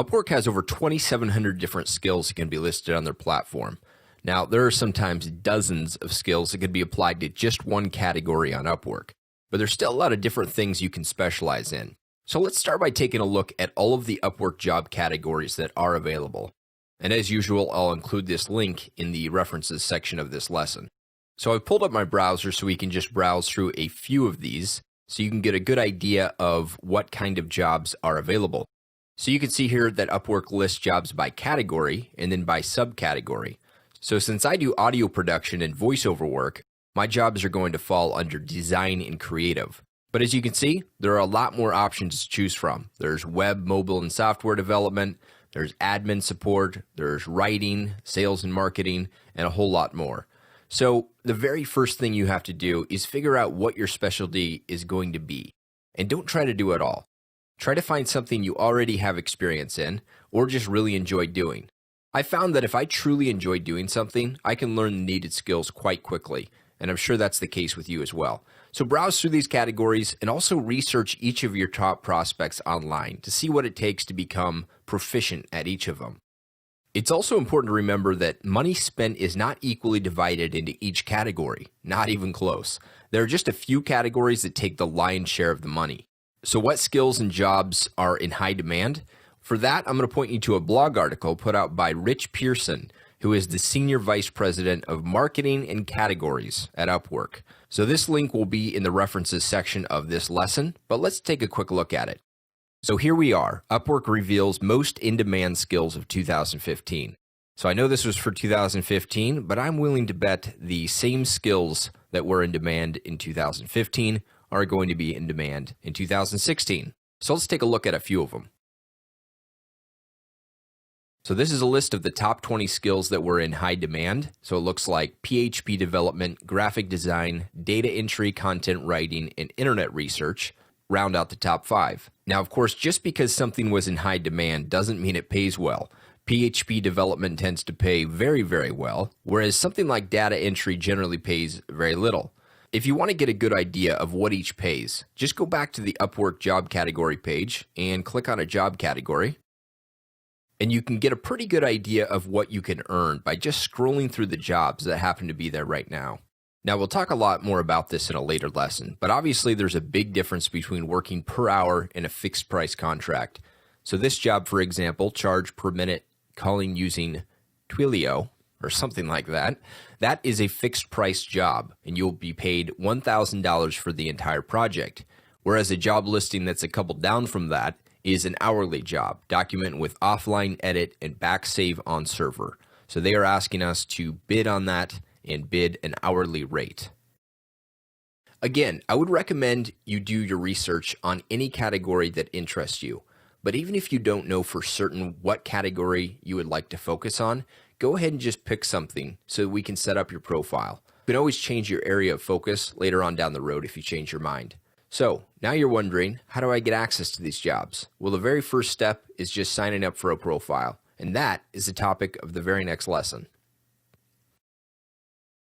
Upwork has over 2,700 different skills that can be listed on their platform. Now, there are sometimes dozens of skills that could be applied to just one category on Upwork, but there's still a lot of different things you can specialize in. So let's start by taking a look at all of the Upwork job categories that are available. And as usual, I'll include this link in the references section of this lesson. So I've pulled up my browser so we can just browse through a few of these so you can get a good idea of what kind of jobs are available. So you can see here that Upwork lists jobs by category and then by subcategory. So since I do audio production and voiceover work, my jobs are going to fall under design and creative. But as you can see, there are a lot more options to choose from. There's web, mobile, and software development, there's admin support, there's writing, sales and marketing, and a whole lot more. So the very first thing you have to do is figure out what your specialty is going to be. And don't try to do it all. Try to find something you already have experience in or just really enjoy doing. I found that if I truly enjoy doing something, I can learn the needed skills quite quickly, and I'm sure that's the case with you as well. So browse through these categories and also research each of your top prospects online to see what it takes to become proficient at each of them. It's also important to remember that money spent is not equally divided into each category, not even close. There are just a few categories that take the lion's share of the money. So what skills and jobs are in high demand? For that, I'm going to point you to a blog article put out by Rich Pearson, who is the Senior Vice President of Marketing and Categories at Upwork. So this link will be in the references section of this lesson, but let's take a quick look at it. So here we are. Upwork reveals most in-demand skills of 2015. So I know this was for 2015, but I'm willing to bet the same skills that were in demand in 2015 are going to be in demand in 2016. So let's take a look at a few of them. So this is a list of the top 20 skills that were in high demand. So it looks like PHP development, graphic design, data entry, content writing, and internet research round out the top 5. Now, of course, just because something was in high demand doesn't mean it pays well. PHP development tends to pay very, very well, whereas something like data entry generally pays very little. If you want to get a good idea of what each pays, just go back to the Upwork job category page and click on a job category. And you can get a pretty good idea of what you can earn by just scrolling through the jobs that happen to be there right now. Now, we'll talk a lot more about this in a later lesson, but obviously there's a big difference between working per hour and a fixed price contract. So this job, for example, charged per minute calling using Twilio or something like that, that is a fixed price job and you'll be paid $1,000 for the entire project. Whereas a job listing that's a couple down from that is an hourly job, document with offline edit and back save on server. So they are asking us to bid on that and bid an hourly rate. Again, I would recommend you do your research on any category that interests you. But even if you don't know for certain what category you would like to focus on, go ahead and just pick something so we can set up your profile. You can always change your area of focus later on down the road if you change your mind. So now you're wondering, how do I get access to these jobs? Well, the very first step is just signing up for a profile, and that is the topic of the very next lesson.